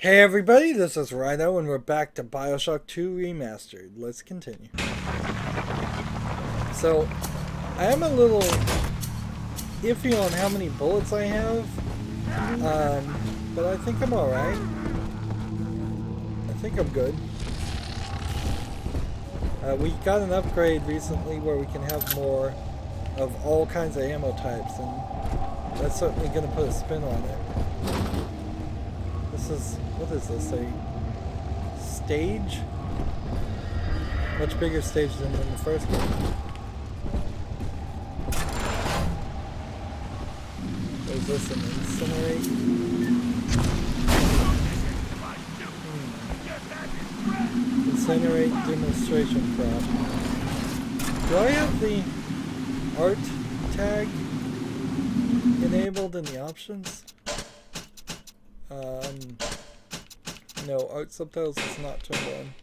Hey everybody, this is Rydo and we're back to BioShock 2 Remastered. Let's continue. So, I am a little iffy on how many bullets I have, but I think I'm alright. I think I'm good. We got an upgrade recently where we can have more of all kinds of ammo types, and that's certainly going to put a spin on it. This is, what is this, a stage? Much bigger stage than in the first game. What is this, an incinerate? Incinerate demonstration prop. Do I have the art tag enabled in the options? No, art subtitles is not turned on.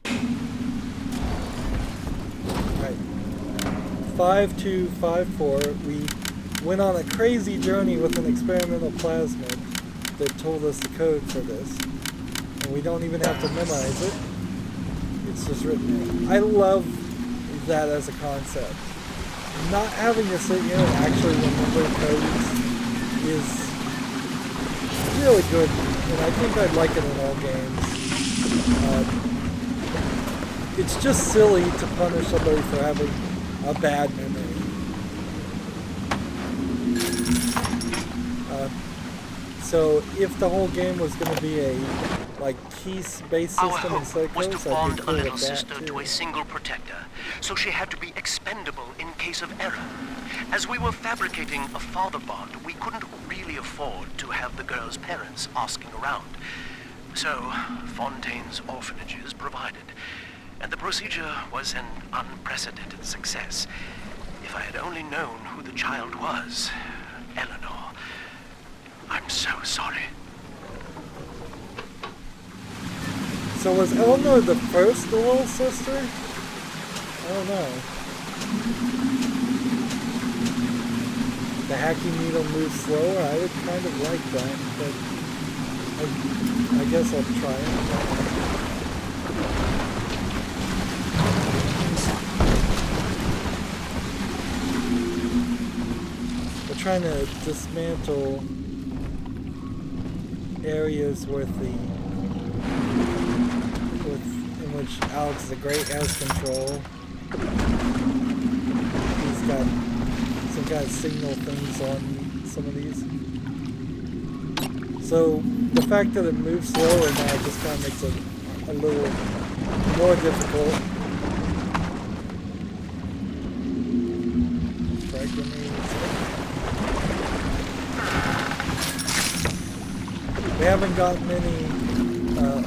Alright. 5254, we went on a crazy journey with an experimental plasmid that told us the code for this. And we don't even have to memorize it. It's just written in. I love that as a concept. Not having to sit here and actually remember codes is really good, and I think I'd like it in all games. It's just silly to punish somebody for having a bad memory. So if the whole game was going to be a keys-based system instead of codes, I'd be cool with that too. Our hope was to bond a little sister to a single protector, so she had to be expendable in case of error. As we were fabricating a father bond, we couldn't really afford to have the girl's parents asking around. So, Fontaine's orphanages provided, and the procedure was an unprecedented success. If I had only known who the child was, Eleanor, I'm so sorry. So was Eleanor the first little sister? I don't know. The hacking needle moves slower. I would kind of like that, but I guess I'll try it. We're trying to dismantle areas in which Alex the Great has control. He's got some kind of signal things on some of these. So the fact that it moves slower now just kind of makes it a little more difficult. Frag grenades. We haven't gotten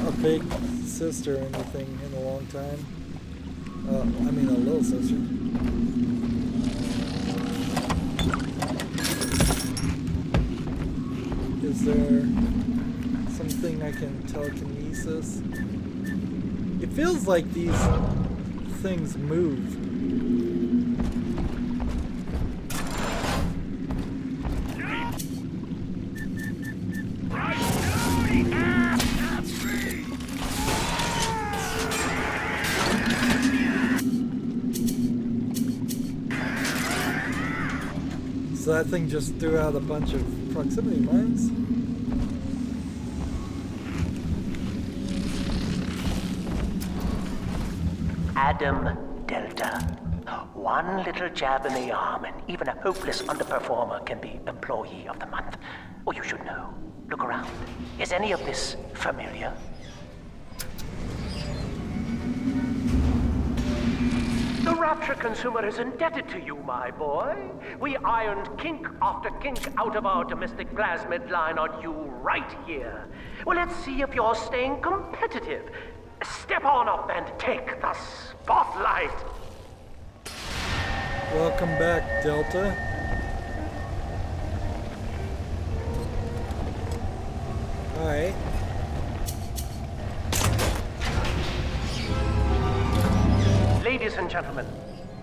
a big sister or anything in a long time. I mean a little sister. Is there something I can telekinesis? It feels like these things move. So that thing just threw out a bunch of proximity mines. Adam Delta. One little jab in the arm, and even a hopeless underperformer can be Employee of the Month. Or you should know. Look around. Is any of this familiar? The Rapture consumer is indebted to you, my boy. We ironed kink after kink out of our domestic plasmid line on you right here. Well, let's see if you're staying competitive. Step on up and take the spotlight. Welcome back, Delta. Alright. Ladies and gentlemen,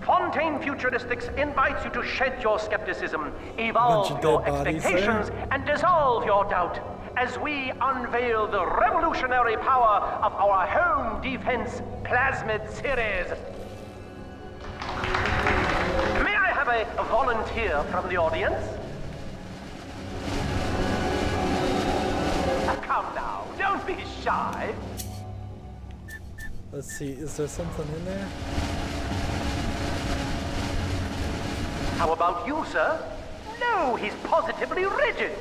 Fontaine Futuristics invites you to shed your skepticism, evolve your expectations, and dissolve your doubt. as we unveil the revolutionary power of our home defense Plasmid series. May I have a volunteer from the audience? Come now, don't be shy. Let's see, is there something in there? How about you, sir? No, he's positively rigid.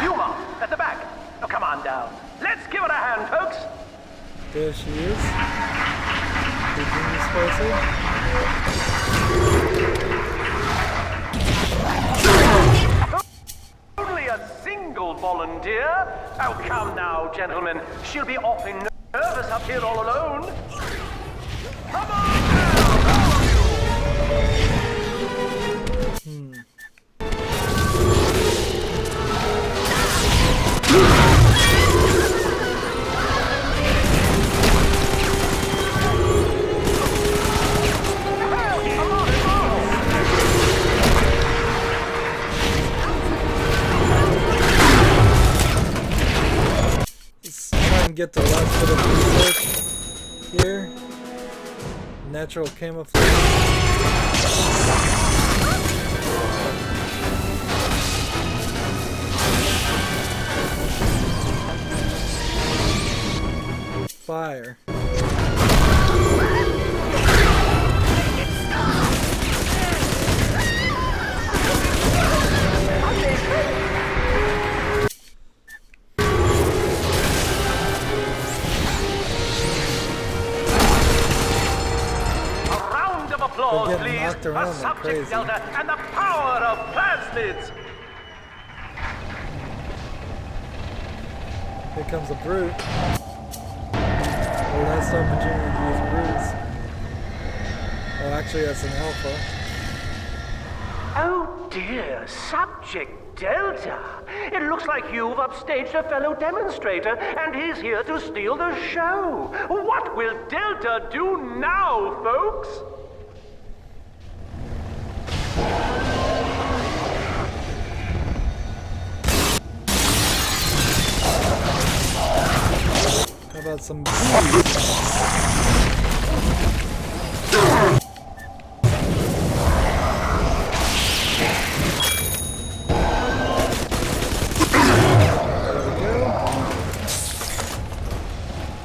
Yuma, at the back. Oh, come on down. Let's give it a hand, folks. There she is. Keeping me spicy. Only a single volunteer? Oh, come now, gentlemen. She'll be awfully nervous up here all alone. Come on down, all of you! Get the last bit of research here. Natural camouflage. Fire. Applause, They're getting please, knocked for around like Subject crazy. Delta and the power of Plasmids. Here comes a brute. The last opportunity to use brutes. Oh, actually, that's an alpha. Oh dear, Subject Delta. It looks like you've upstaged a fellow demonstrator, and he's here to steal the show. What will Delta do now, folks? How about some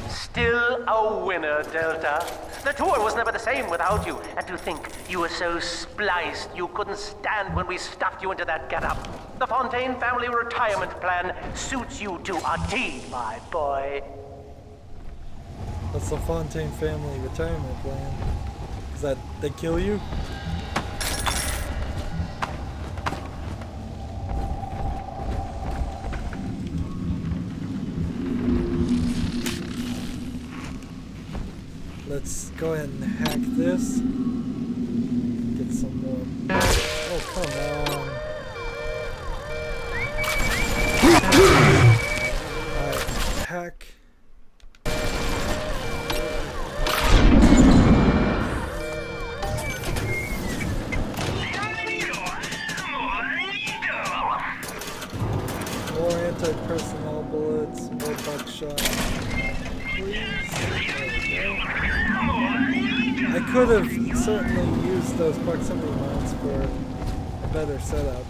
Still a winner, Delta. The tour was never the same without you. And to think you were so spliced you couldn't stand when we stuffed you into that getup. The Fontaine family retirement plan suits you to a T, my boy. That's the Fontaine family retirement plan. Is that they kill you? Let's go ahead and hack this. Get some more. Oh, come on. Alright, hack. More anti-personnel bullets, more buckshot. Please. I could have certainly used those proximity mines for a better setup.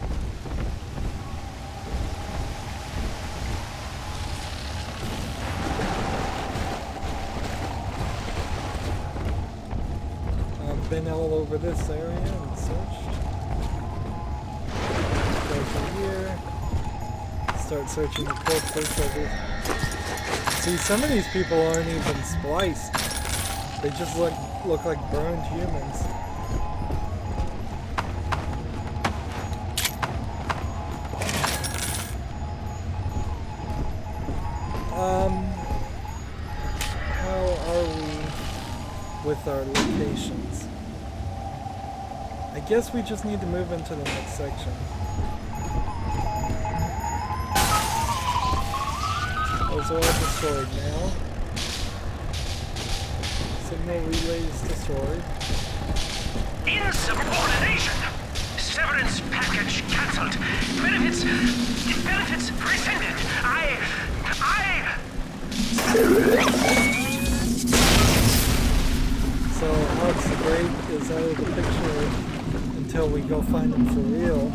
I've been all over this area and searched. Go through here. Start searching the corpses. See, some of these people aren't even spliced. They just look like burned humans. How are we with our locations? I guess we just need to move into the next section. Those are all destroyed now. Signal relay is destroyed. Insubordination! Severance package cancelled. Benefits rescinded. So Alex the Great is out of the picture until we go find him for real.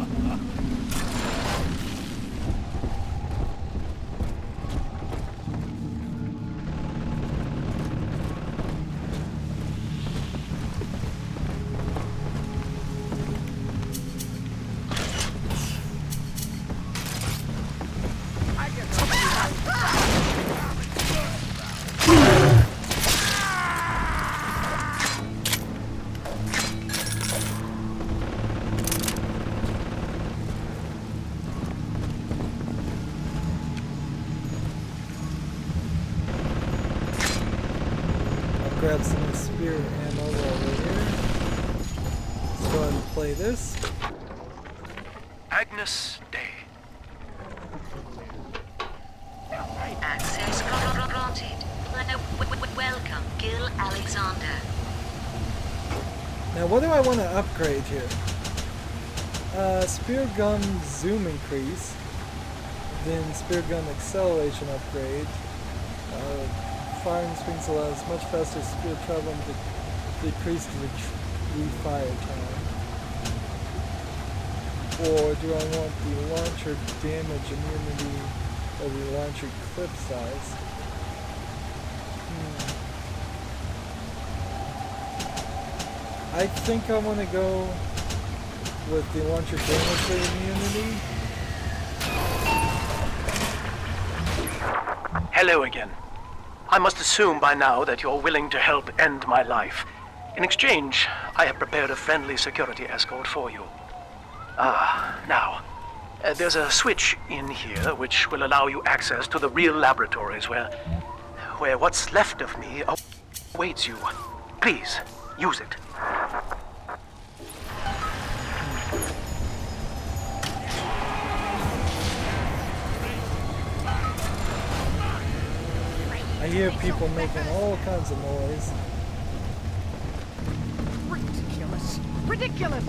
Grab some spear ammo while we're here. Let's go ahead and play this. Agnes Day. Access granted. Welcome, Gil Alexander. Now what do I want to upgrade here? Spear gun zoom increase. Then spear gun acceleration upgrade. Firing springs allows much faster speed travel and decreased refire time. Or do I want the launcher damage immunity or the launcher clip size? I think I want to go with the launcher damage immunity. Hello again. I must assume by now that you're willing to help end my life. In exchange, I have prepared a friendly security escort for you. Now, there's a switch in here which will allow you access to the real laboratories where what's left of me awaits you. Please, use it. I hear people making all kinds of noise. Ridiculous! Ridiculous!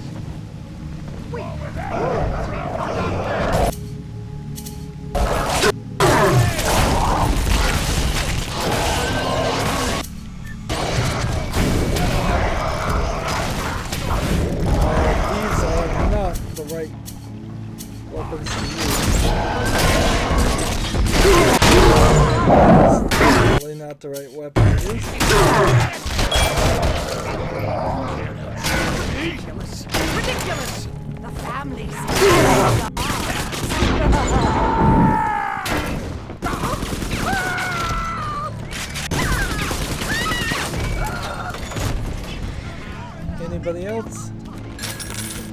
Wait. These are not the right weapons to use. Really not the right weapon to use. Ridiculous! Ridiculous! The family's Anybody else?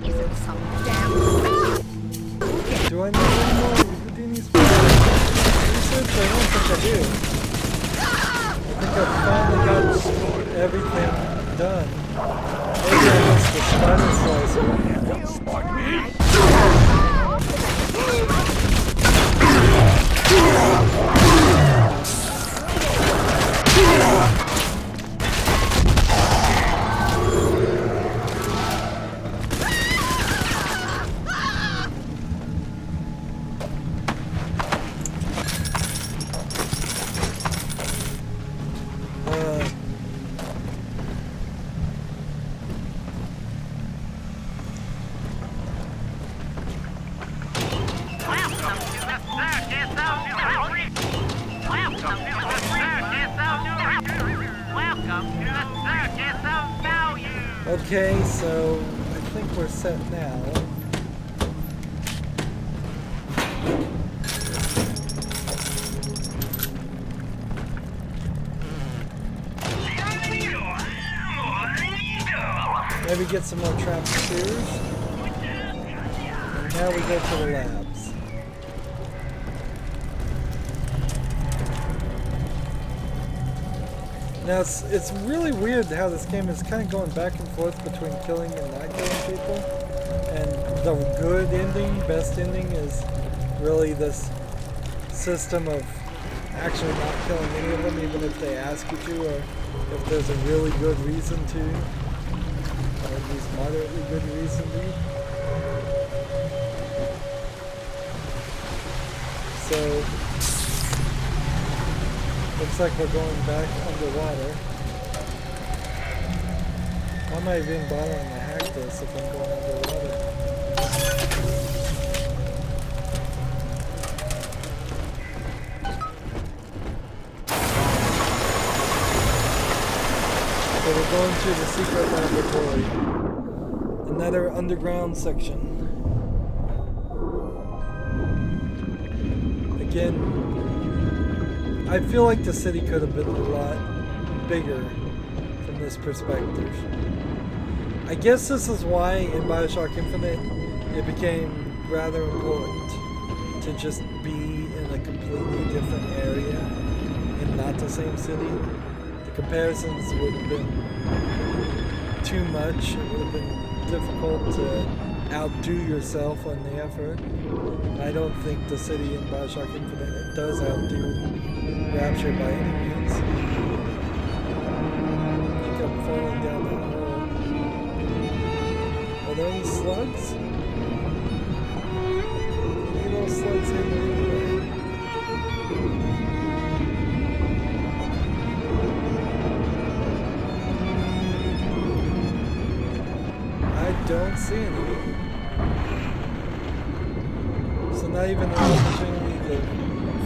isn't some damn Do I need any more Houdini research? I don't think I do. I think I've finally got everything done. Maybe I missed the spider slicer. Okay, so I think we're set now. Maybe get some more trap spears. And now we go to the labs. Now it's really weird how this game is kind of going back and forth between killing and not killing people. And the good ending, best ending, is really this system of actually not killing any of them, even if they ask you to, or if there's a really good reason to, or at least moderately good reason to. So, looks like we're going back underwater. Why am I even bothering to hack this if I'm going underwater? So we're going to the secret laboratory. Another underground section. Again, I feel like the city could have been a lot bigger from this perspective. I guess this is why in BioShock Infinite it became rather important to just be in a completely different area and not the same city. The comparisons would have been too much. It would have been difficult to outdo yourself on the effort. I don't think the city in BioShock Infinite does outdo Rapture by any means. I think I'm falling down that hole. Are there any slugs? Any little slugs in there? I don't see any. So not even an opportunity to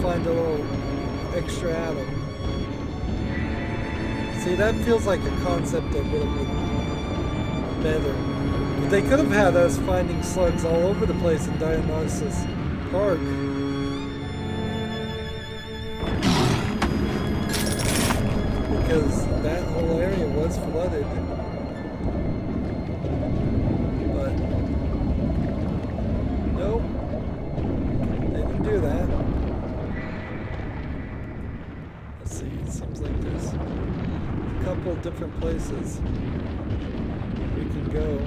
find a little extra atom. See, that feels like a concept that would have been better. But they could have had us finding slugs all over the place in Dionysus Park. Because that whole area was flooded. But nope. They didn't do that. Let's see, it seems like there's a couple different places we can go.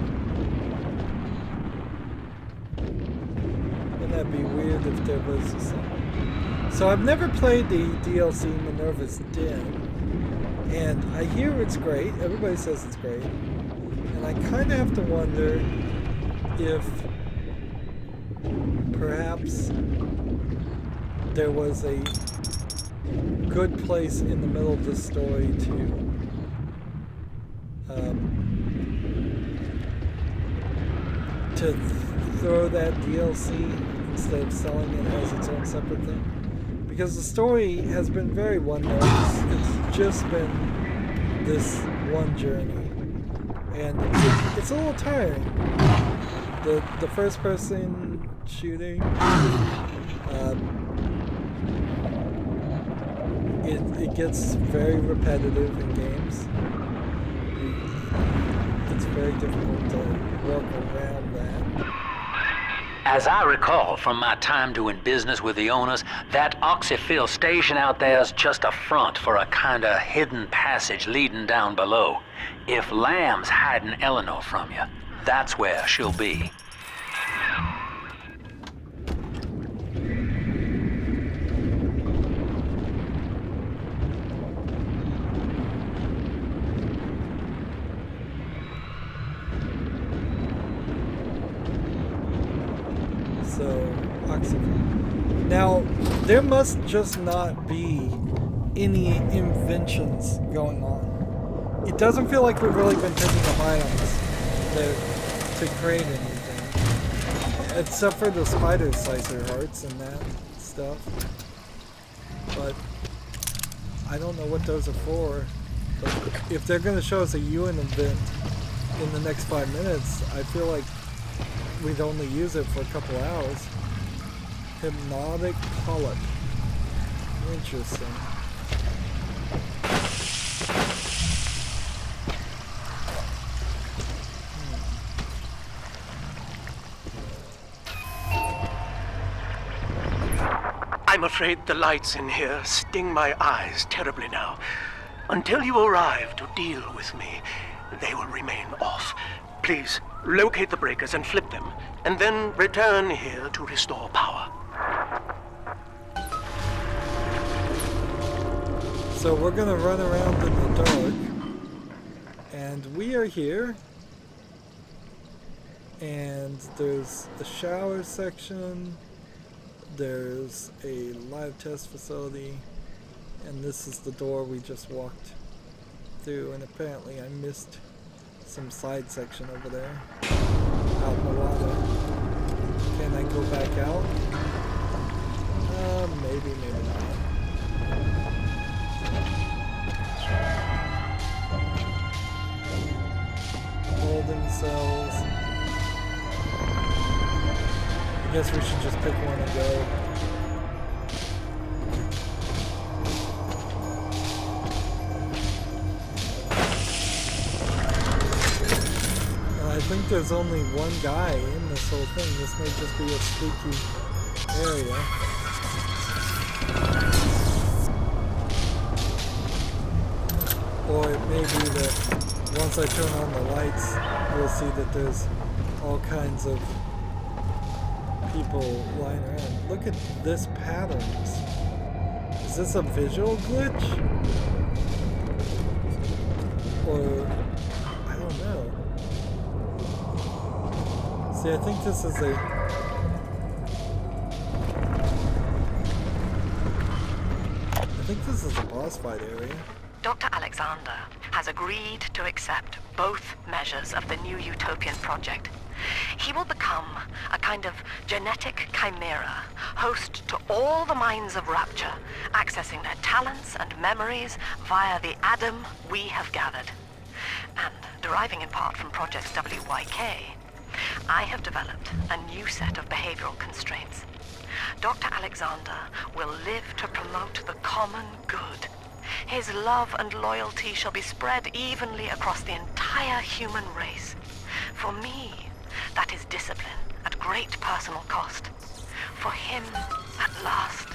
Wouldn't that be weird if there was some... So I've never played the DLC Minerva's Den, and I hear it's great. Everybody says it's great. And I kind of have to wonder if perhaps there was a good place in the middle of the story to throw that DLC instead of selling it as its own separate thing. Because the story has been very one-note. It's just been this one journey. And it's a little tiring. The first person shooting, it gets very repetitive in games. It's very difficult to work around that. As I recall from my time doing business with the owners, that oxyfill station out there is just a front for a kind of hidden passage leading down below. If Lamb's hiding Eleanor from you, that's where she'll be. So, oxygen. Now, there must just not be any inventions going on. It doesn't feel like we've really been picking up items to create anything. Except for the spider slicer hearts and that stuff. But I don't know what those are for. But if they're going to show us a UN event in the next 5 minutes, I feel like we'd only use it for a couple hours. Hypnotic polyp. Interesting. I'm afraid the lights in here sting my eyes terribly now. Until you arrive to deal with me, they will remain off. Please, locate the breakers and flip them, and then return here to restore power. So we're gonna run around in the dark, and we are here, And there's a shower section, there's a live test facility, and this is the door we just walked through, and apparently I missed some side section over there, out in the water. Can I go back out? Maybe, maybe not. Holding cells. I guess we should just pick one and go. And I think there's only one guy in this whole thing. This may just be a spooky area. Or it may be that once I turn on the lights, you'll see that there's all kinds of people lying around. Look at this patterns. Is this a visual glitch? Or I don't know. See, I think this is a boss fight area. Dr. Alexander has agreed to accept both measures of the new utopian project. He will become a kind of genetic chimera, host to all the minds of Rapture, accessing their talents and memories via the Adam we have gathered. And deriving in part from Project WYK, I have developed a new set of behavioral constraints. Dr. Alexander will live to promote the common good. His love and loyalty shall be spread evenly across the entire human race. For me, that is discipline at great personal cost. For him, at last,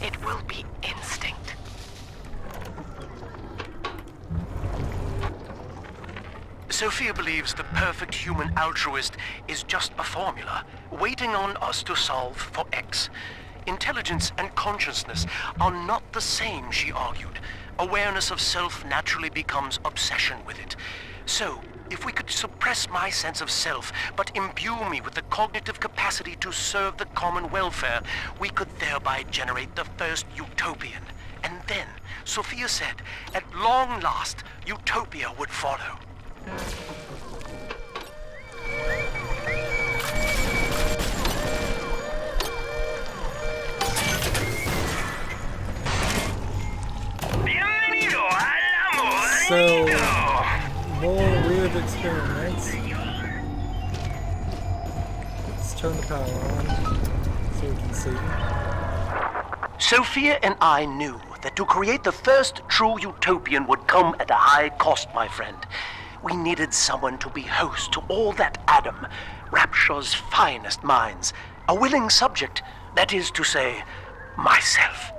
it will be instinct. Sofia believes the perfect human altruist is just a formula, waiting on us to solve for X. Intelligence and consciousness are not the same, she argued. Awareness of self naturally becomes obsession with it. So, if we could suppress my sense of self, but imbue me with the cognitive capacity to serve the common welfare, we could thereby generate the first utopian. And then, Sofia said, at long last, utopia would follow. So, more weird experiments. Let's turn the power on so we can see. Sofia and I knew that to create the first true utopian would come at a high cost, my friend. We needed someone to be host to all that Adam, Rapture's finest minds. A willing subject, that is to say, myself.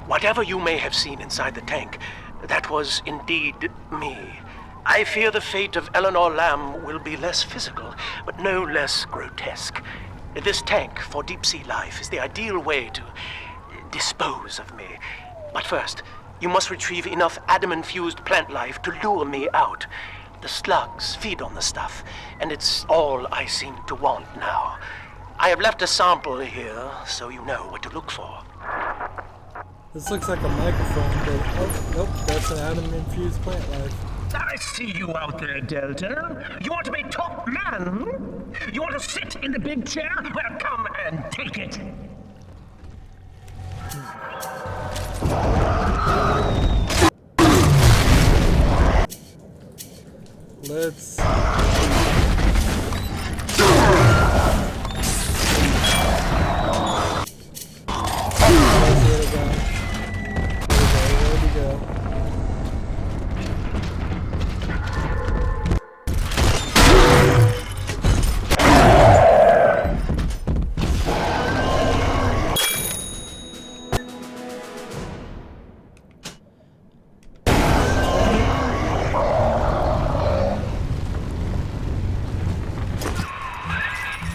Whatever you may have seen inside the tank, that was indeed me. I fear the fate of Eleanor Lamb will be less physical, but no less grotesque. This tank for deep-sea life is the ideal way to dispose of me. But first, you must retrieve enough Adam-infused plant life to lure me out. The slugs feed on the stuff, and it's all I seem to want now. I have left a sample here, so you know what to look for. This looks like a microphone, but oh, nope, that's an Adam-infused plant life. I see you out there, Delta. You want to be top man? You want to sit in the big chair? Well, come and take it. Let's...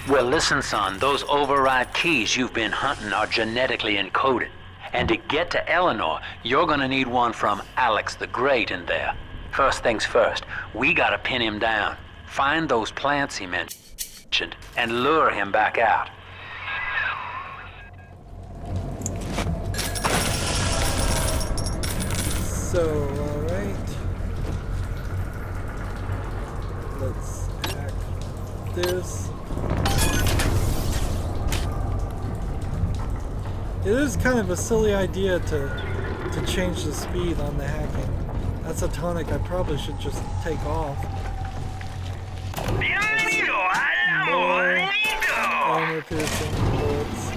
Well, listen, son, those override keys you've been hunting are genetically encoded. And to get to Eleanor, you're gonna need one from Alex the Great in there. First things first, we gotta pin him down. Find those plants he mentioned and lure him back out. So, alright. Let's hack this. It is kind of a silly idea to change the speed on the hacking. That's a tonic I probably should just take off. More armor piercing bullets.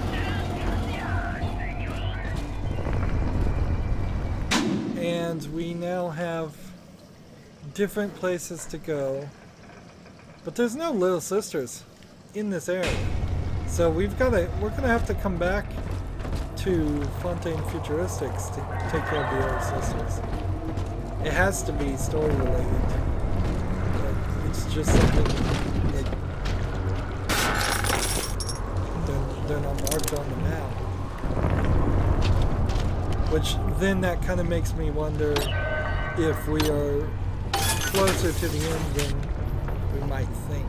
And we now have different places to go. But there's no little sisters in this area. So we're gonna have to come back to Fontaine Futuristics to take care of the other sisters. It has to be story related. It's just something like they're not marked on the map. Which then that kind of makes me wonder if we are closer to the end than we might think.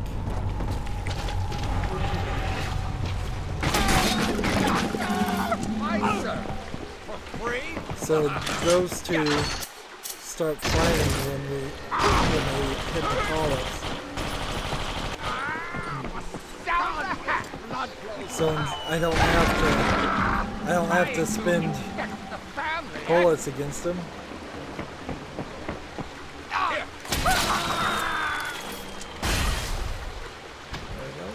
So those two start fighting when they hit the collars. So I don't have to spend bullets against them. There we go.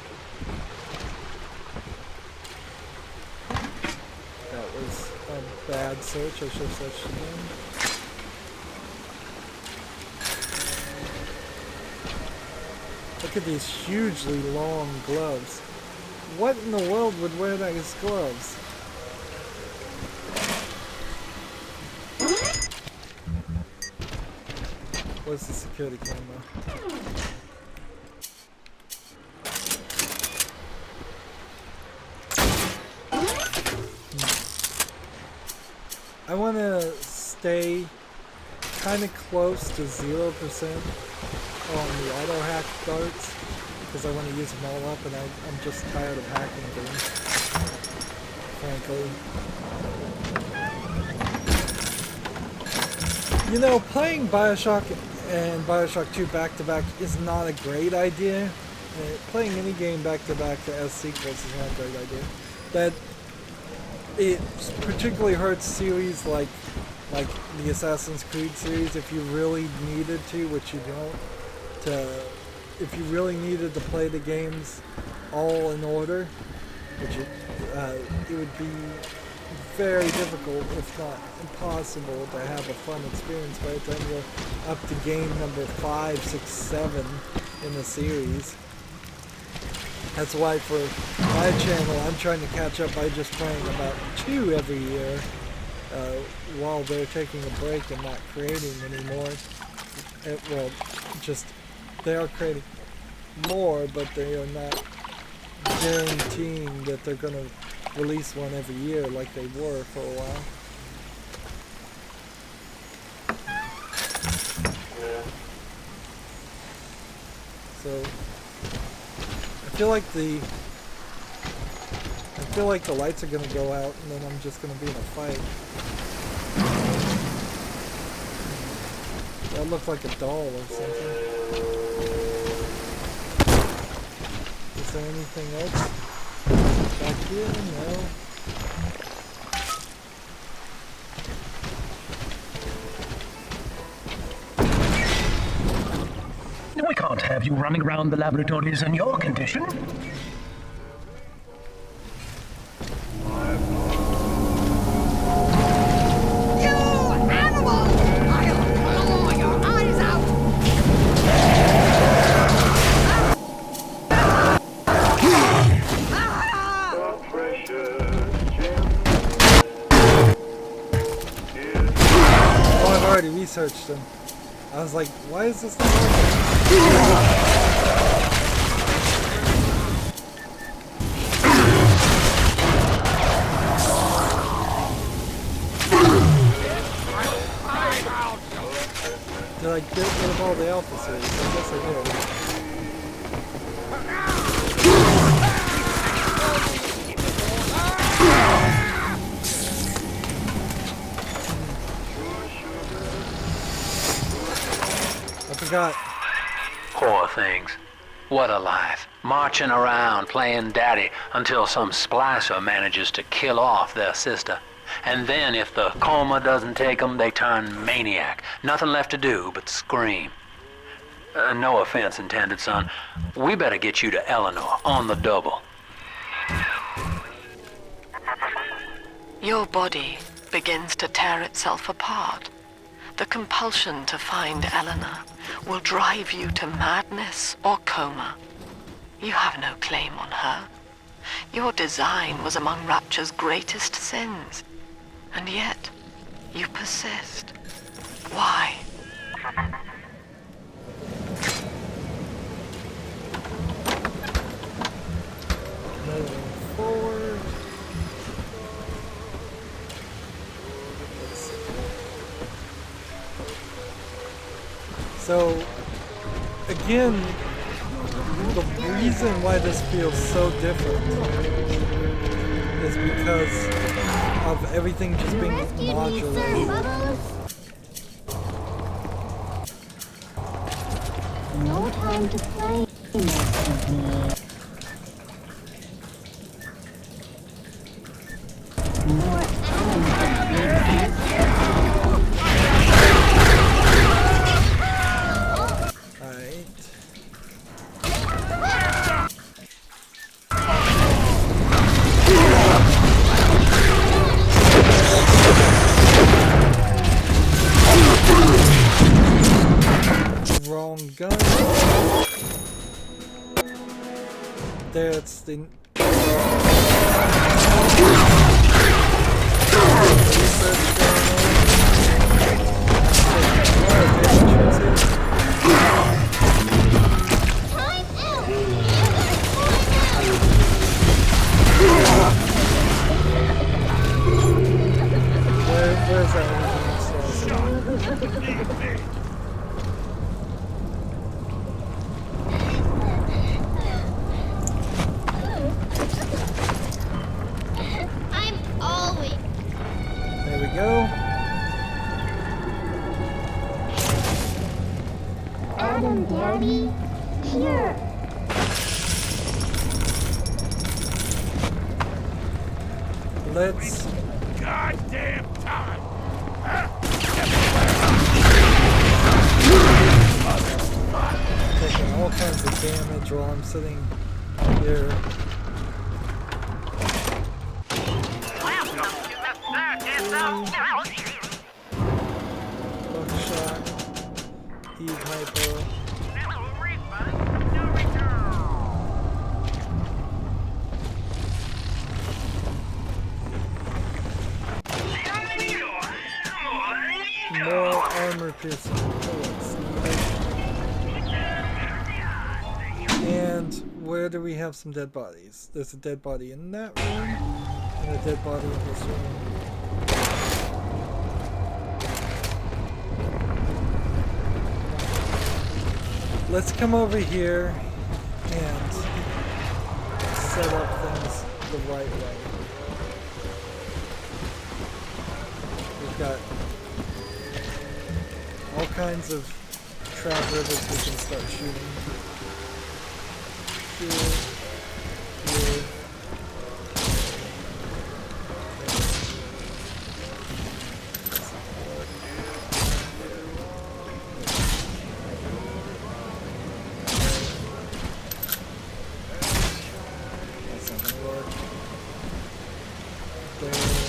That was a bad search. I should have searched again. Look at these hugely long gloves. What in the world would wear those gloves? What's the security camera? I want to stay kind of close to 0% on the auto hack darts because I want to use them all up, and I'm just tired of hacking things, frankly. You know, playing BioShock and BioShock 2 back-to-back is not a great idea. Playing any game back-to-back as sequels is not a great idea. That it particularly hurts series like the Assassin's Creed series if you really needed to, which you don't. If you really needed to play the games all in order, which it would be very difficult, if not impossible, to have a fun experience by the time you're up to game number 5, 6, 7 in the series. That's why for my channel, I'm trying to catch up by just playing about 2 every year, while they're taking a break and not creating anymore. They are creating more, but they are not guaranteeing that they're going to release one every year like they were for a while. So I feel like the lights are going to go out, and then I'm just going to be in a fight. That looked like a doll or something. Is there anything else back here? No. We can't have you running around the laboratories in your condition. Researched them. I was like, why is this not working? install the Alpha series. I guess I did. I forgot. Poor things. What a life. Marching around, playing daddy, until some splicer manages to kill off their sister. And then if the coma doesn't take them, they turn maniac. Nothing left to do but scream. No offense intended, son. We better get you to Eleanor on the double. Your body begins to tear itself apart. The compulsion to find Eleanor will drive you to madness or coma. You have no claim on her. Your design was among Rapture's greatest sins. And yet, you persist. Why? Moving forward. So, again, the reason why this feels so different is because of everything just being modular. No time to play, most of me. More Wrong gun. That's the where's that? There we go. Adam, Daddy, here. Let's Goddamn time! taking all kinds of damage while I'm sitting here. Buckshot, heat hypo. More armor piercing bullets. And where do we have some dead bodies? There's a dead body in that room, and a dead body in this room. Let's come over here and set up things the right way. We've got all kinds of trap rivers we can start shooting. Here, here. That's not gonna work. There.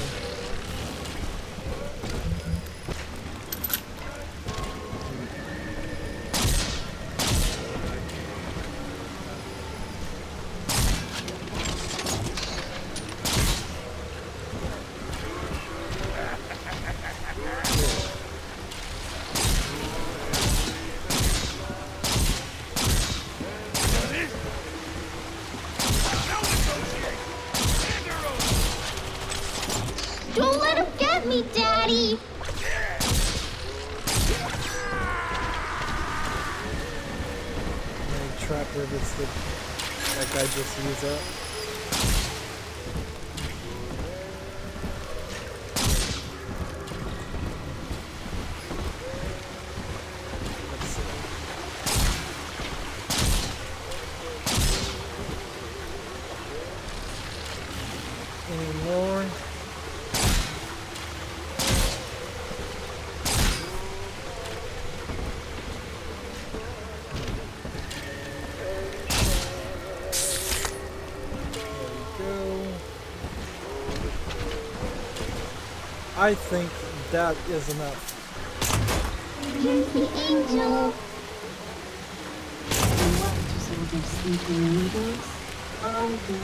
Don't let him get me, Daddy. targets that guy just used up. Let's see. Any more? I think that is enough. Here's the angel. And what does all those sleeping angels? I do.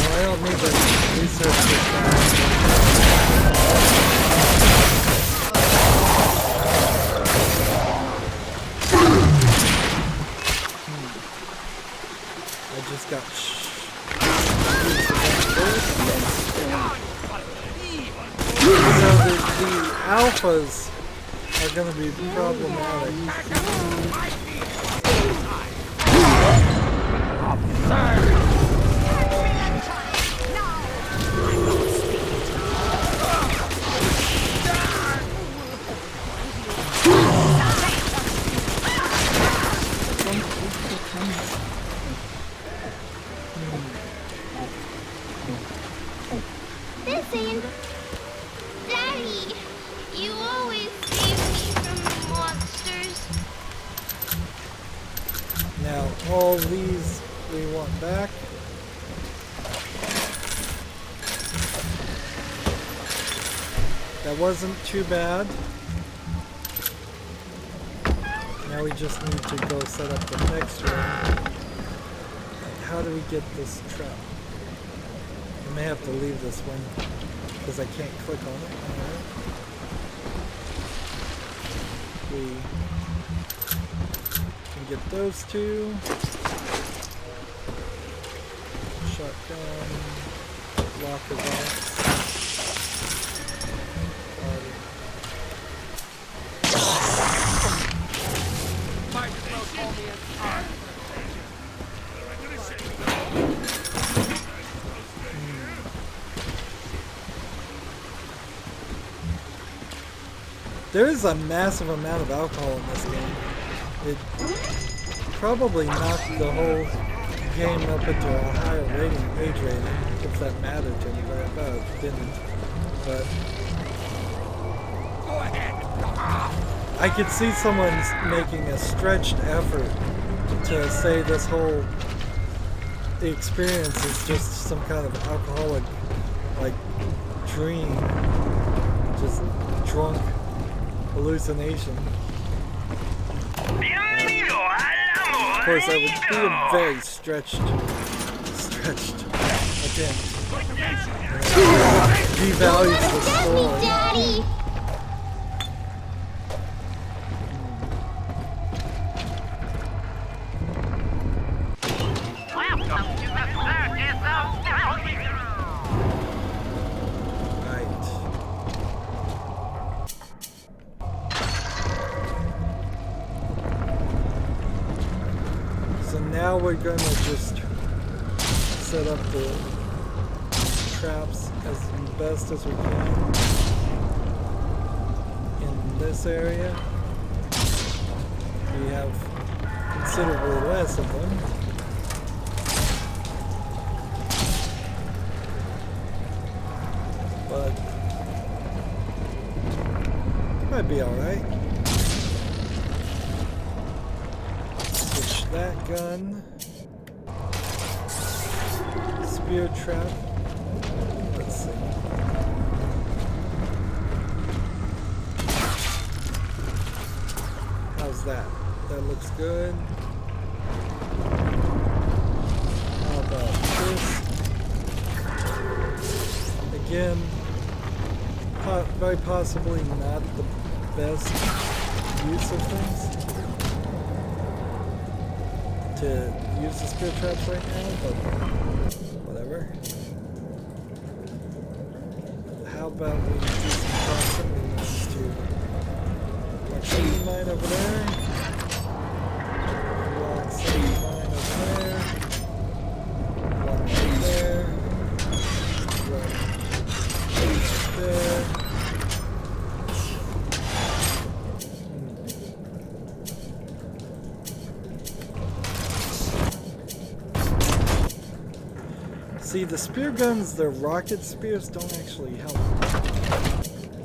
I don't need to research this guy. I just got so the alphas are going to be problematic. Listen, Daddy, you always save me from the monsters. Now all these we want back. That wasn't too bad. Now we just need to go set up the next one. How do we get this trap? I may have to leave this one because I can't click on it. Alright. We can get those two. Shotgun. Locker box. There is a massive amount of alcohol in this game. It probably knocked the whole game up into a higher age rating, if that mattered to anybody. I thought it didn't. But I could see someone's making a stretched effort to say this whole experience is just some kind of alcoholic, like, dream. Just drunk hallucination. Of course, that would be a very stretched attempt. Devalues the story. Daddy! Now we're gonna just set up the traps as best as we can in this area. We have considerably less of them. But might be alright. That gun. Spear trap. Let's see. How's that? That looks good. How about this? Again, very possibly not the best use of things. to use the spear traps right now, but whatever. How about we do some proximity mines to proximity mine over there, proximity mine over there, one right there, one there. See, the spear guns, their rocket spears don't actually help.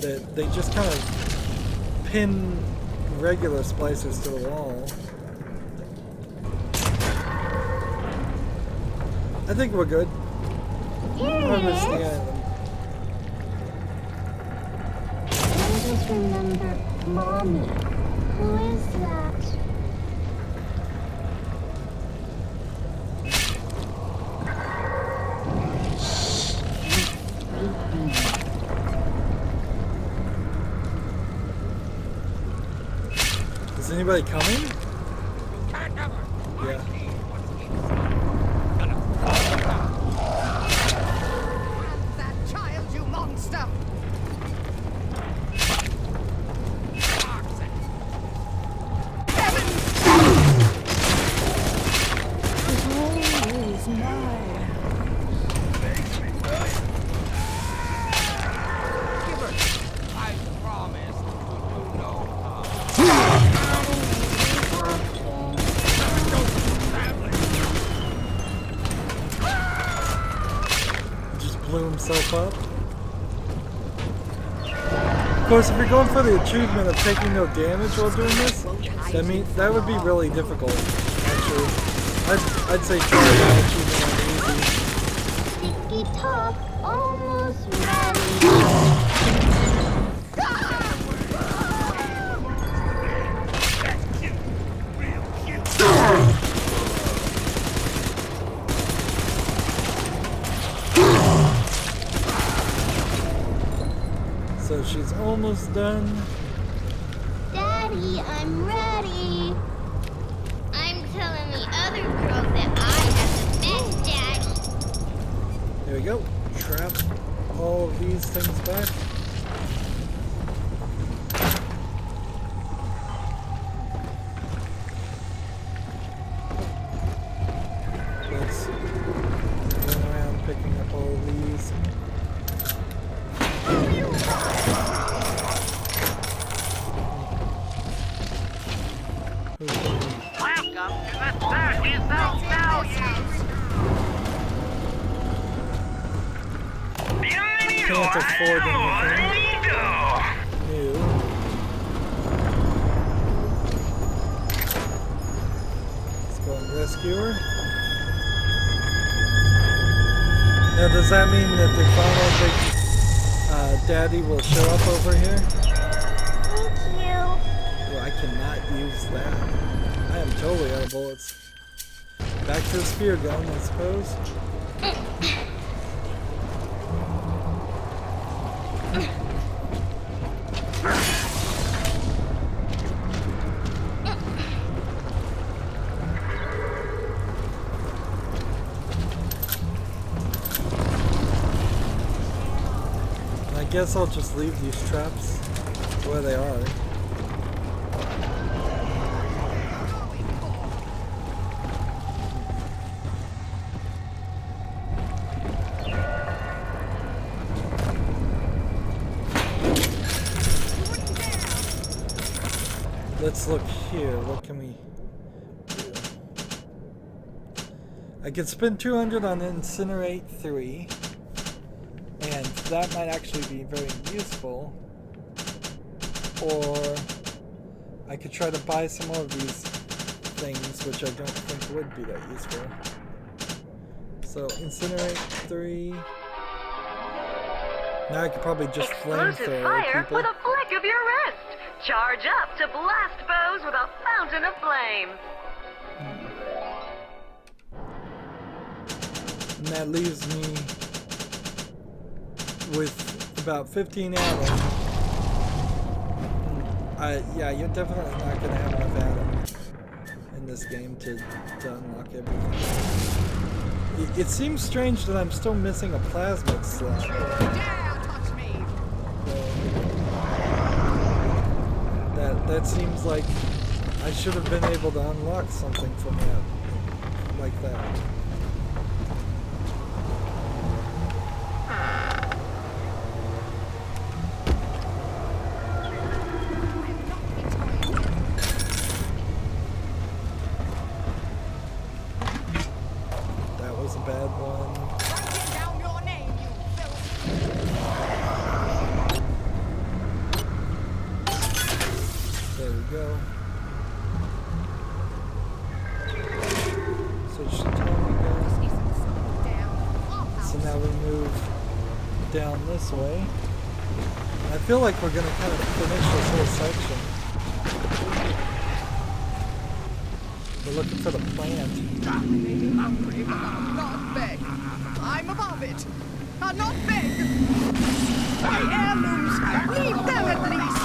They just kind of pin regular splicers to the wall. I think we're good. Harvest the island. I just remember Mommy. Who is that? Is anybody coming? Yeah. That child, you monster! Heaven! Blew himself up. Of course, if you're going for the achievement of taking no damage while doing this, that would be really difficult. Actually, I'd say try that achievement on easy. Sticky top, almost ready. So she's almost done. Daddy, I'm ready. I'm telling the other girls that I have the best daddy. There we go. Trap all of these things back. Let's run around picking up all of these. Welcome to the service of value. Can't afford anything new. Let's go and rescue her. Now, does that mean that the final big daddy will show up over here? Thank you. Well, I cannot use that. I am totally out of bullets. Back to the spear gun, I suppose. I guess I'll just leave these traps where they are. Let's look here. What can we do? I can spend 200 on incinerate 3. And that might actually be very useful. Or I could try to buy some more of these things, which I don't think would be that useful. So incinerate 3. Now I could probably just Explosive flamethrower fire people. with a flick of your wrist. Charge up to blast foes with a fountain of flame. And that leaves me with about 15 atom. Yeah, you're definitely not going to have enough atom in this game to unlock everything. It seems strange that I'm still missing a plasmid slot. Dare touch me! That seems like I should have been able to unlock something from that, like that. That was a bad one. Write down your name, you filth! There we go. Switch to tone again. So now we move down this way. I feel like we're going to kind of finish this whole section. We're looking for the plant. Maybe hungry, but I'm not beg. I'm above it. I'm not beg. My heirlooms, leave them at least.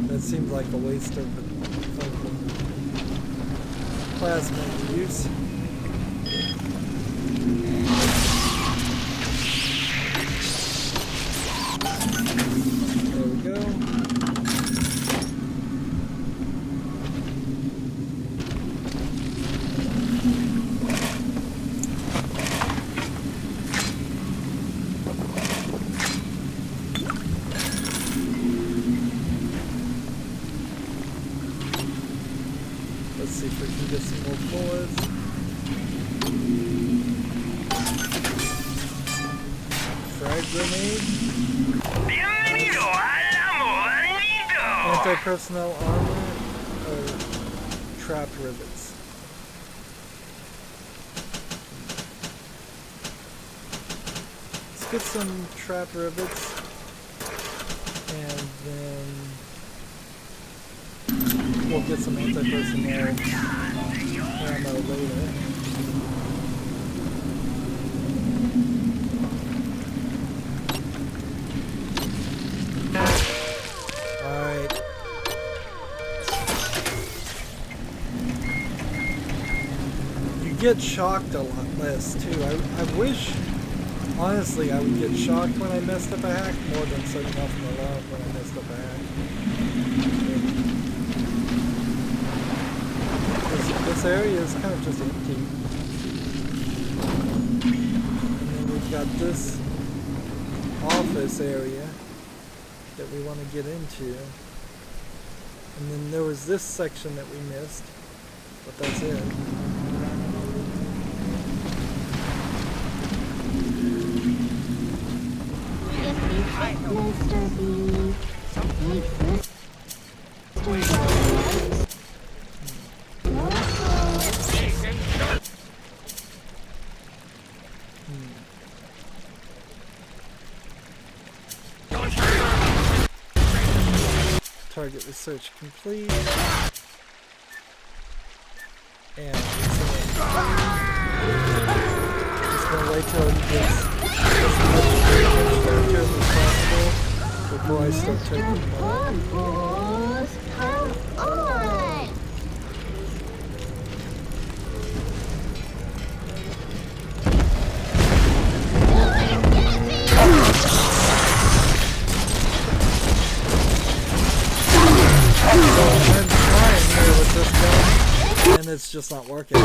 That seems like a waste of plasmid use. There we go. Let's see if we can get some more bullets. Frag grenade. Anti-personnel armor or trap rivets. Let's get some trap rivets and then we'll get some anti-personnel ammo later. Alright. You get shocked a lot less too. I wish, honestly, I would get shocked when I messed up a hack more than setting off an alarm when I messed up a hack. This area is kind of just empty. And then we've got this office area that we want to get into. And then there was this section that we missed, but that's it. Target research complete. And just gonna wait till he gets as much character as possible before I start taking them out. Come on! I'm trying here with this gun, and it's just not working.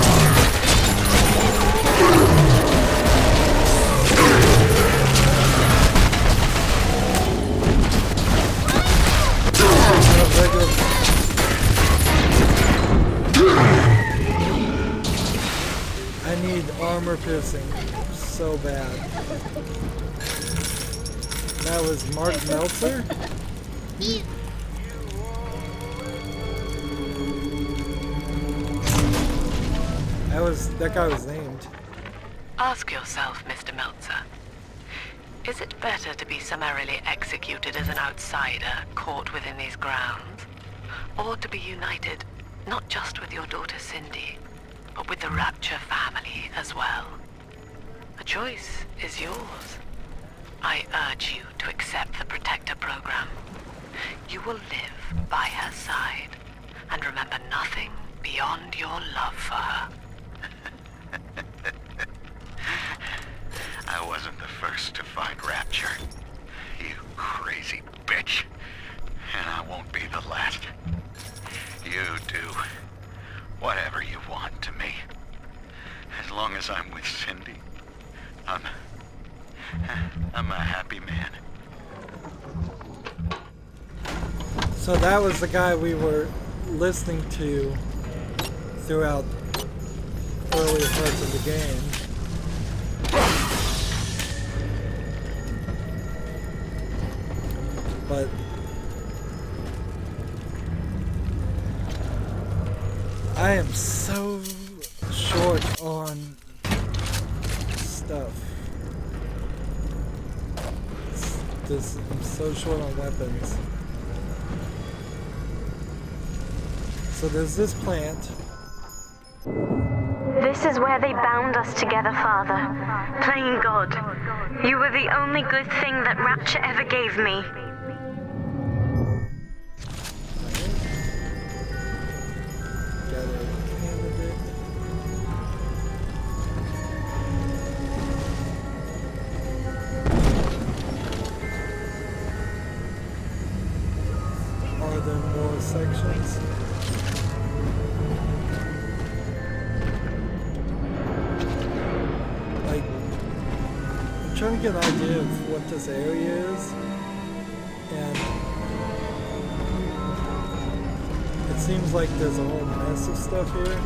I need armor piercing so bad. That was Mark Meltzer? That guy was named. Ask yourself, Mr. Meltzer. Is it better to be summarily executed as an outsider caught within these grounds? Or to be united, not just with your daughter Cindy, but with the Rapture family as well. The choice is yours. I urge you to accept the Protector program. You will live by her side, and remember nothing beyond your love for her. I wasn't the first to find Rapture, you crazy bitch. And I won't be the last. You do whatever you want to me. As long as I'm with Cindy, I'm a happy man. So that was the guy we were listening to throughout earlier parts of the game. But I am so short on stuff. I'm so short on weapons. So there's this plant. This is where they bound us together, Father. Playing God. You were the only good thing that Rapture ever gave me. Are there more sections? I'm trying to get an idea of what this area is, and it seems like there's a whole mess of stuff here.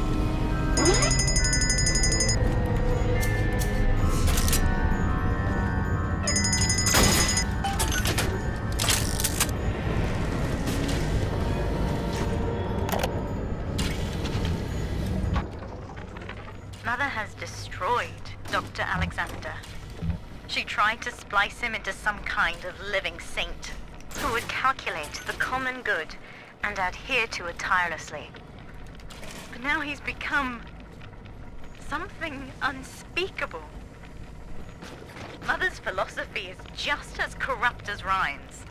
Mother has destroyed Dr. Alexander. She tried to splice him into some kind of living saint who would calculate the common good and adhere to it tirelessly. But now he's become something unspeakable. Mother's philosophy is just as corrupt as Ryan's.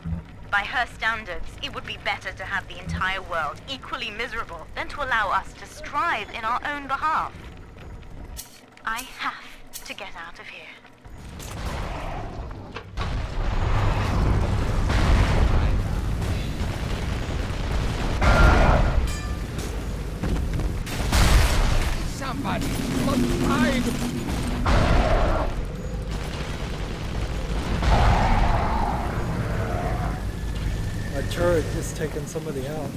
By her standards, it would be better to have the entire world equally miserable than to allow us to strive in our own behalf. I have to get out of here. Somebody must hide! My turret is taking somebody out.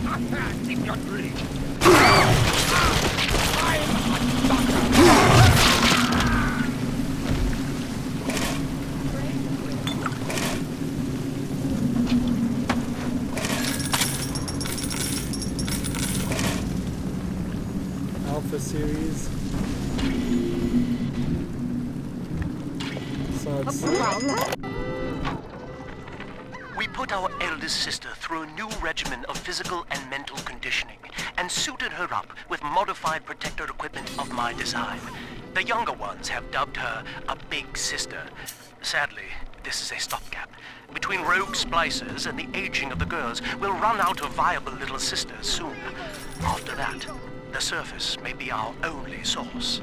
I can't keep your reach! Alpha series. So it's We put our eldest sister through a new regimen of physical and mental conditioning and suited her up with modified protector equipment of my design. The younger ones have dubbed her a big sister. Sadly, this is a stopgap. Between rogue splicers and the aging of the girls, we'll run out of viable little sisters soon. After that, the surface may be our only source.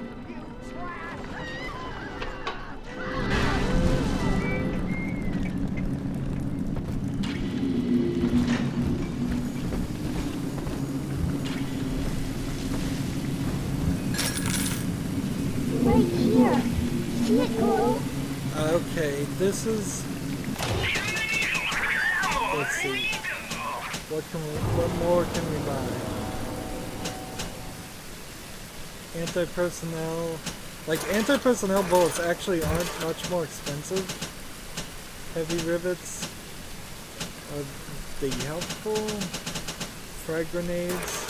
Right here. See it, Coral? okay. This is. Let's see. What more can we buy? Anti-personnel. Like, anti-personnel bullets actually aren't much more expensive. Heavy rivets. Are they helpful? Frag grenades.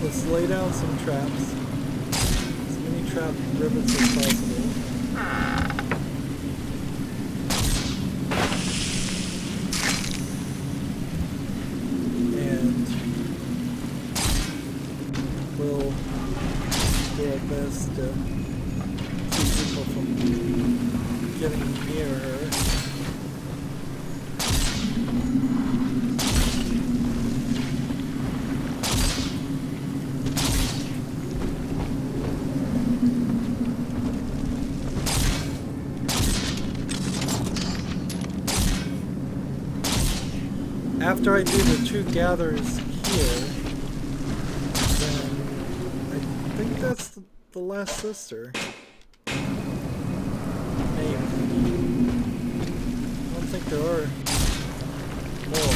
Let's lay down some traps. As many trap rivets as possible. our best to keep people from getting near her. After I do the 2 gathers here, then I think that's the last sister. Maybe. I don't think there are more.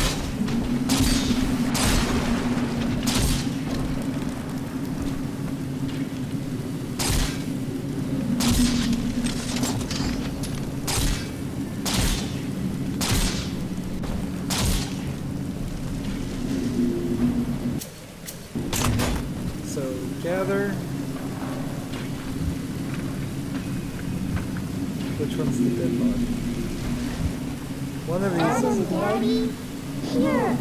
Gather. Which one's the dead body? One of these is a Daddy, here.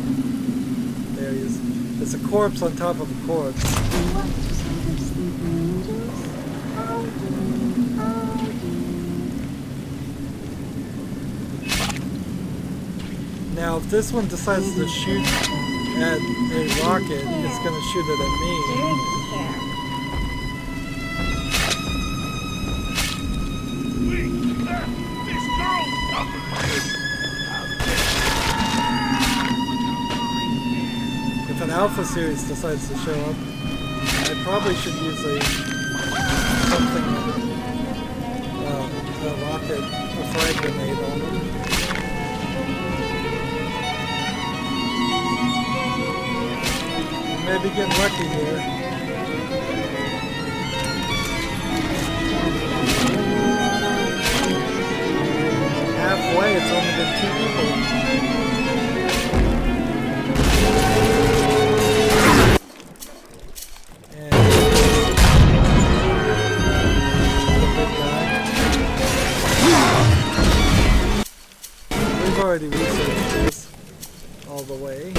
There he is. It's a corpse on top of a corpse. What to say of sleeping angels? Now, if this one decides to shoot at a rocket, it's going to shoot it at me. If an Alpha series decides to show up, I probably should use something, a rocket, a frag grenade on them. Maybe getting lucky here. Halfway, it's only been 2 people. We've already researched this all the way.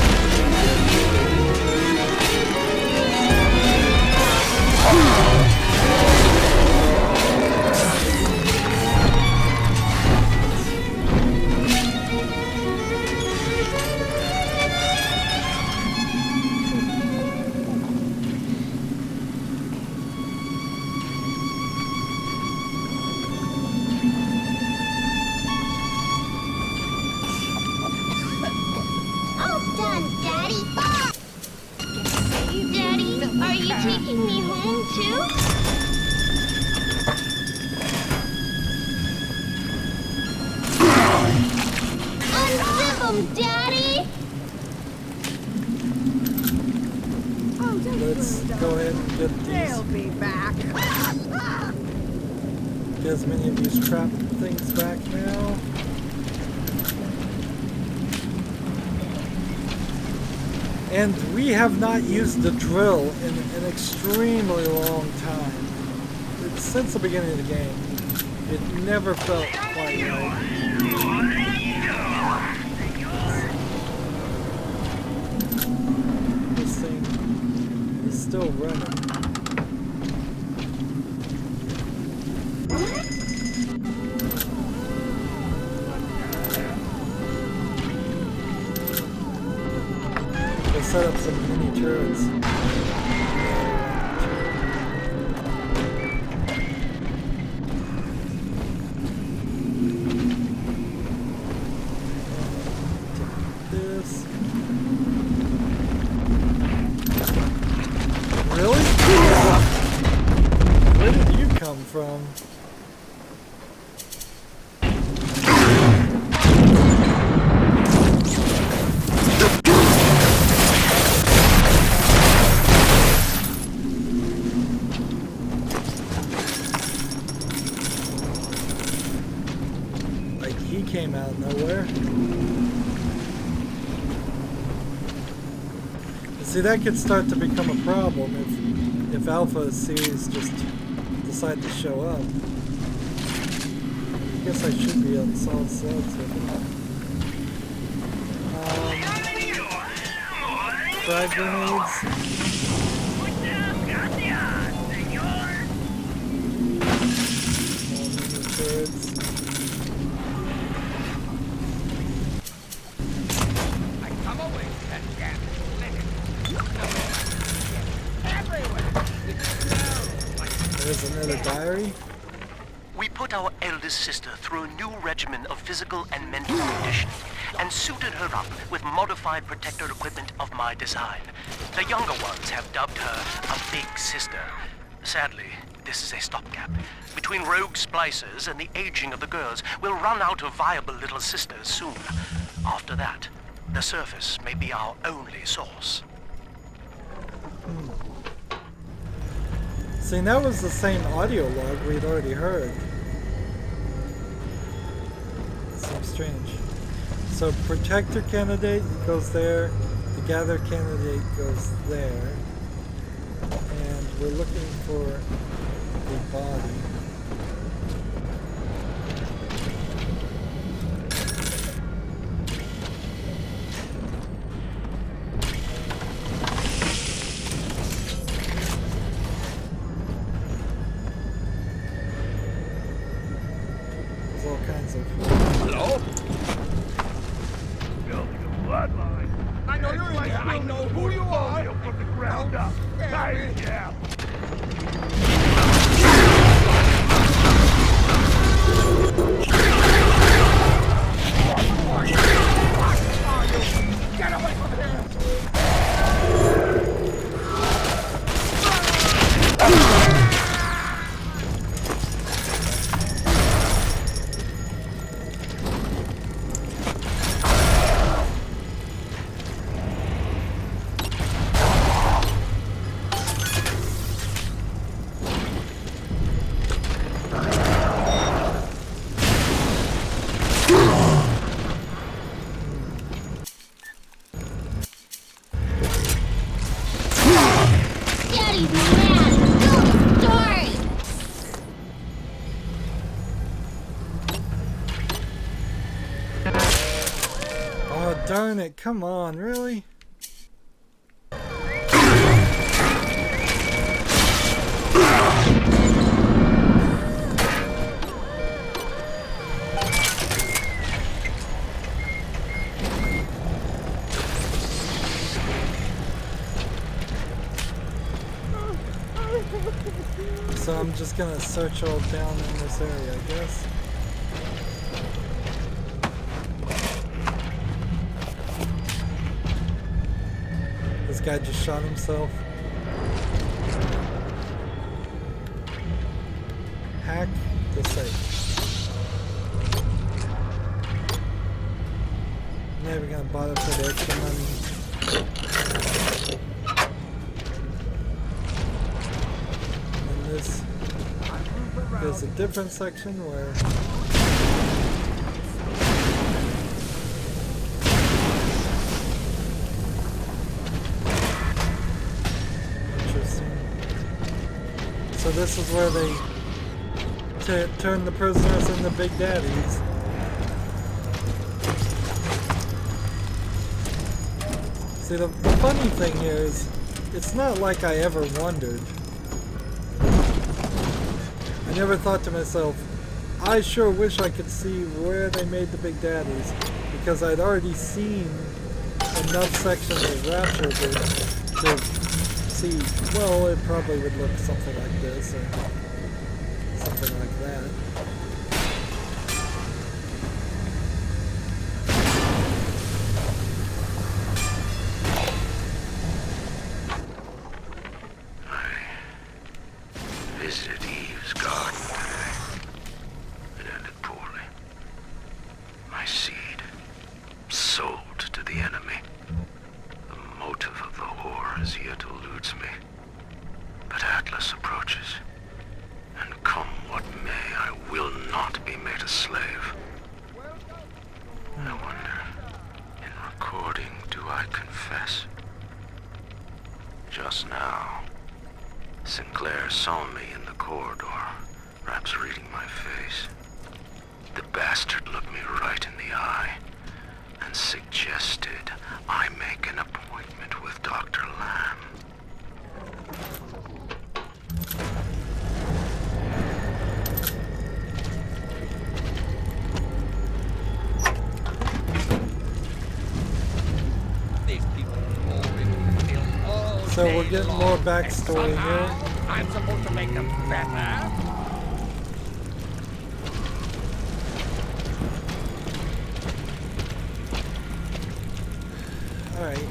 As many of these trapped things back now. And we have not used the drill in an extremely long time. It's since the beginning of the game. It never felt quite right. This thing is still running. Set up some mini turrets. This. Really? Where did you come from? Came out of nowhere. You see, that could start to become a problem if Alpha series just decide to show up. I guess I should be on solid slugs with it. Frag grenades. turrets. I come away with that gas everywhere. There's another diary. We put our eldest sister through a new regimen of physical and mental conditioning and suited her up with modified protector equipment of my design. The younger ones have dubbed her a big sister. Sadly, this is a stopgap. Between rogue splicers and the aging of the girls, we'll run out of viable little sisters soon. After that, the surface may be our only source. See, that was the same audio log we'd already heard. Seems strange. So protector candidate goes there, the gather candidate goes there, and we're looking for the body. There's all kinds of... Hello? Building a bloodline. I know you're in here. I know who you are. From the ground up. Tired, yeah. Get away from here! Daddy's mad! Tell the story! Oh, darn it, come on, really? So I'm just gonna search all down in this area, I guess. This guy just shot himself. Hack the safe. Maybe we're gonna buy it for the extra money. There's a different section where interesting. So this is where they turn the prisoners into big daddies. See, the funny thing here is it's not like I ever wondered. I never thought to myself, I sure wish I could see where they made the big daddies, because I'd already seen enough sections of Rapture to see, well, it probably would look something like this, or something like that. So we're getting more backstory here. I'm supposed to make them better. Alright.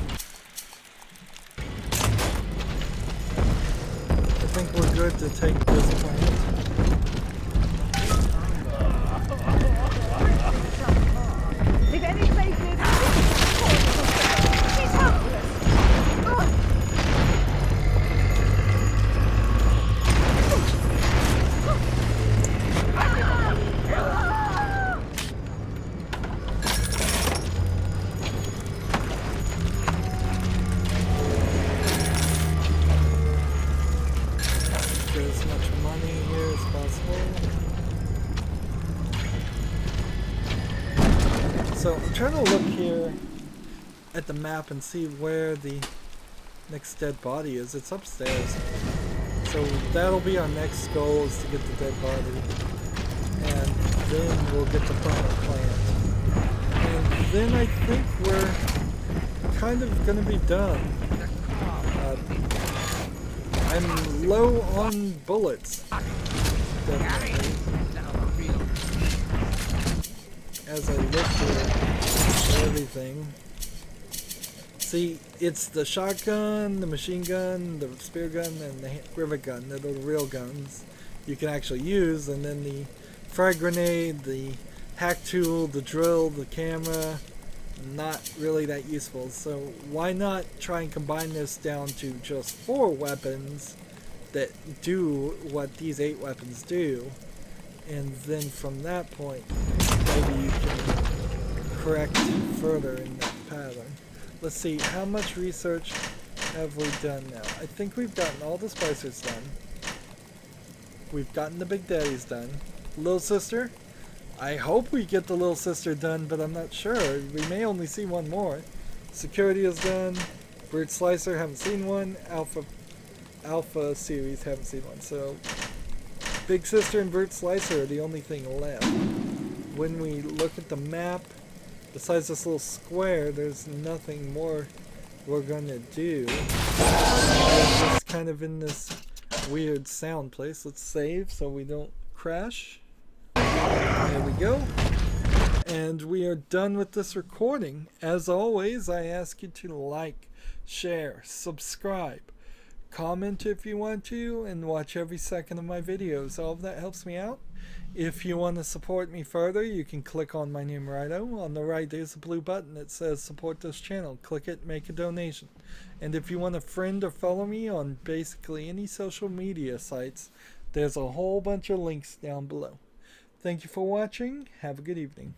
I think we're good to take this planet. If any place needs she's helpless. Get as much money here as possible. So I'm trying to look here at the map and see where the next dead body is. It's upstairs. So that'll be our next goal, is to get the dead body. And then we'll get the permanent plant. And then I think we're kind of gonna be done. I'm low on bullets. Definitely. As I look here at everything. See, it's the shotgun, the machine gun, the spear gun, and the river gun. They're the real guns you can actually use. And then the frag grenade, the hack tool, the drill, the camera, not really that useful. So why not try and combine this down to just 4 weapons that do what these 8 weapons do, and then from that point maybe you can correct further in that pattern. Let's see, how much research have we done now? I think we've gotten all the splicers done. We've gotten the big daddies done. Little sister? I hope we get the little sister done, but I'm not sure. We may only see one more. Security is done. Bird Slicer, haven't seen one. Alpha series, haven't seen one. So Big Sister and Bird Slicer are the only thing left. When we look at the map, besides this little square, there's nothing more we're gonna do. We're just kind of in this weird sound place. Let's save so we don't crash. There we go. And we are done with this recording. As always, I ask you to like, share, subscribe, comment if you want to, and watch every second of my videos. All of that helps me out. If you want to support me further, you can click on my name, Rydo. On the right, there's a blue button that says support this channel. Click it, make a donation. And if you want to friend or follow me on basically any social media sites, there's a whole bunch of links down below. Thank you for watching. Have a good evening.